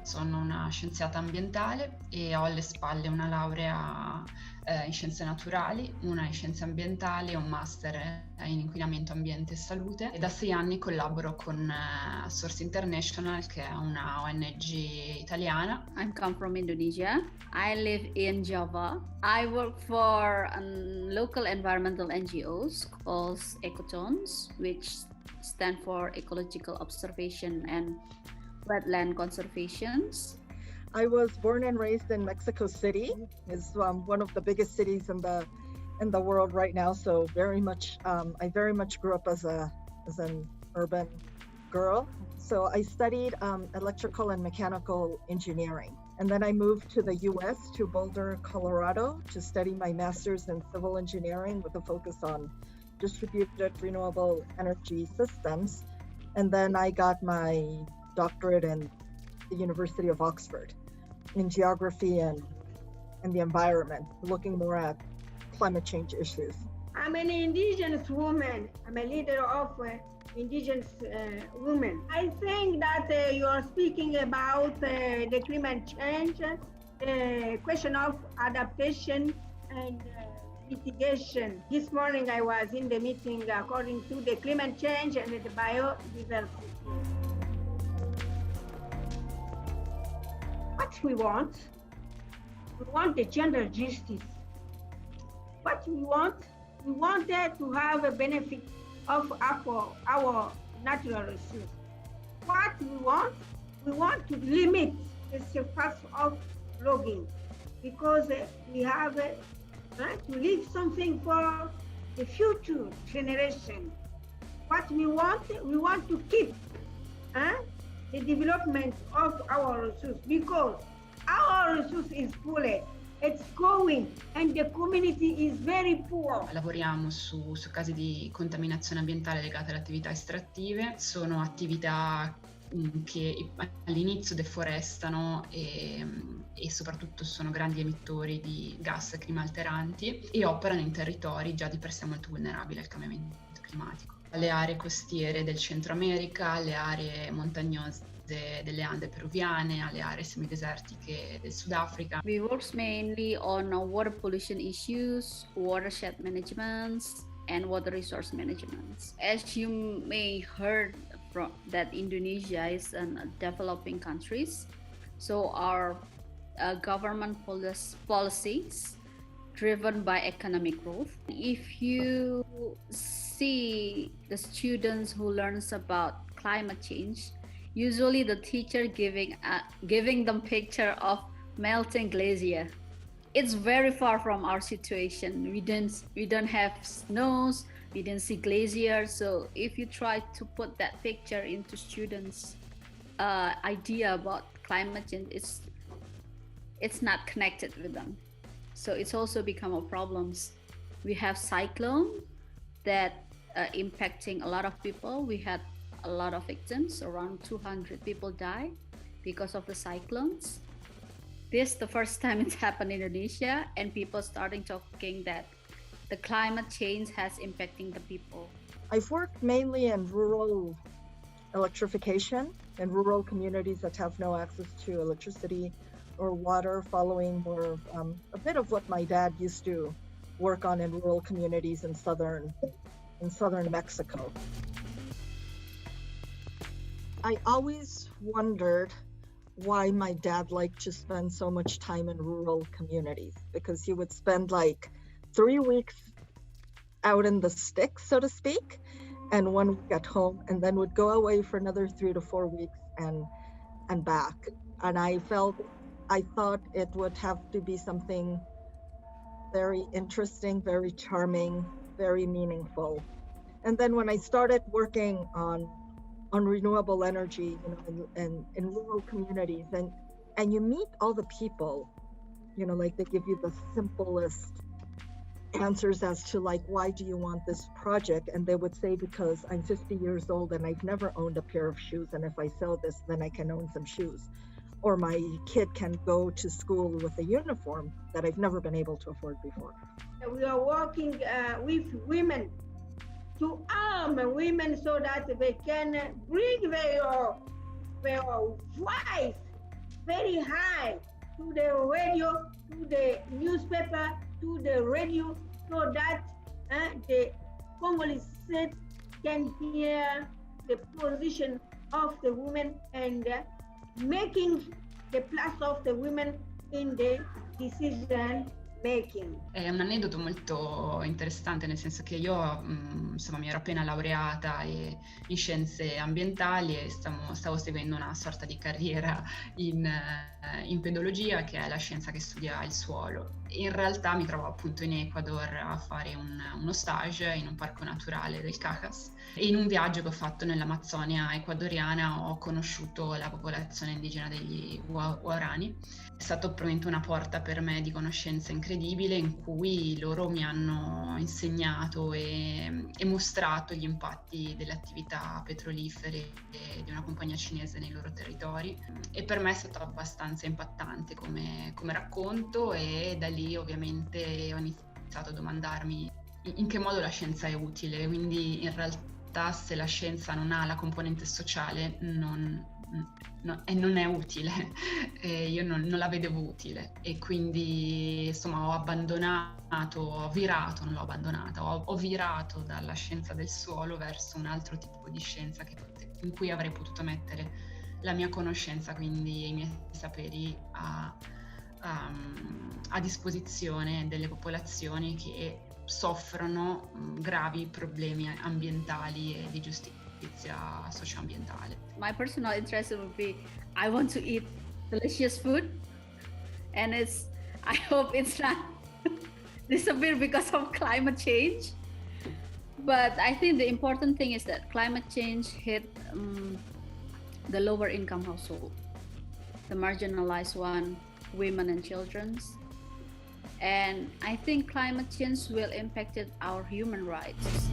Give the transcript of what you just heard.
Sono una scienziata ambientale e ho alle spalle una laurea in scienze naturali, una in scienze ambientali e un master in inquinamento ambiente e salute e da 6 anni collaboro con Source International, che è una ONG italiana. I come from Indonesia. I live in Java. I work for local environmental NGOs called Ecotones, which stand for Ecological Observation and Wetland Conservations. I was born and raised in Mexico City. It's one of the biggest cities in the world right now. So I very much grew up as an urban girl. So I studied electrical and mechanical engineering. And then I moved to the US, to Boulder, Colorado, to study my master's in civil engineering with a focus on distributed renewable energy systems. And then I got my doctorate in the University of Oxford in geography and the environment, looking more at climate change issues. I'm an indigenous woman. I'm a leader of indigenous women. I think that you are speaking about the climate change, the question of adaptation and mitigation. This morning I was in the meeting according to the climate change and the biodiversity. What we want the gender justice. What we wanted to have a benefit of our natural resources. What we want to limit the surface of logging, because we have to leave something for the future generation. What we want to keep the development of our resources, because our resource is full, it's growing and the community is very poor. Lavoriamo su casi di contaminazione ambientale legate alle attività estrattive. Sono attività che all'inizio deforestano e soprattutto sono grandi emittori di gas climalteranti e operano in territori già di per sé molto vulnerabili al cambiamento climatico. Le aree costiere del Centro America, le aree montagnose delle Ande peruviane, alle aree semidesertiche del Sudafrica. We work mainly on water pollution issues, watershed management, and water resource management. As you may heard from that Indonesia is a developing countries, so our government policies driven by economic growth. If you see the students who learns about climate change, usually the teacher giving them picture of melting glacier. It's very far from our situation. We don't have snows, we didn't see glaciers. So if you try to put that picture into students' idea about climate change, it's not connected with them. So it's also become a problem. We have cyclone that impacting a lot of people. We had a lot of victims, around 200 people died because of the cyclones. This is the first time it's happened in Indonesia, and people starting talking that the climate change has impacting the people. I've worked mainly in rural electrification in rural communities that have no access to electricity or water, following more a bit of what my dad used to work on in rural communities in southern Mexico. I always wondered why my dad liked to spend so much time in rural communities, because he would spend like 3 weeks out in the sticks, so to speak, and 1 week at home, and then would go away for another 3 to 4 weeks and back. And I thought it would have to be something very interesting, very charming, very meaningful. And then when I started working on renewable energy, in rural communities, and you meet all the people, like they give you the simplest answers as to like, why do you want this project? And they would say, because I'm 50 years old and I've never owned a pair of shoes, and if I sell this, then I can own some shoes. Or my kid can go to school with a uniform that I've never been able to afford before. We are working with women to arm women so that they can bring their voice very high to the radio, to the newspaper, to the radio, so that the Congolese state can hear the position of the women and making the place of the women in the decision making. È un aneddoto molto interessante, nel senso che io insomma mi ero appena laureata in scienze ambientali e stavo seguendo una sorta di carriera in pedologia, che è la scienza che studia il suolo. In realtà mi trovavo appunto in Ecuador a fare uno stage in un parco naturale del Cacas, e in un viaggio che ho fatto nell'Amazzonia ecuadoriana ho conosciuto la popolazione indigena degli Guarani. È stato probabilmente una porta per me di conoscenza incredibile, in cui loro mi hanno insegnato e mostrato gli impatti delle attività petrolifere di una compagnia cinese nei loro territori, e per me è stato abbastanza impattante come racconto, e da lì ovviamente ho iniziato a domandarmi in che modo la scienza è utile. Quindi in realtà, se la scienza non ha la componente sociale, non è utile. Io non la vedevo utile, e quindi insomma ho virato dalla scienza del suolo verso un altro tipo di scienza in cui avrei potuto mettere la mia conoscenza, quindi i miei saperi a disposizione delle popolazioni che soffrono gravi problemi ambientali e di giustizia socioambientale. My personal interest would be, I want to eat delicious food, and I hope it's not disappear because of climate change. But I think the important thing is that climate change hit the lower income household, the marginalized one, women and children. And I think climate change will impact our human rights.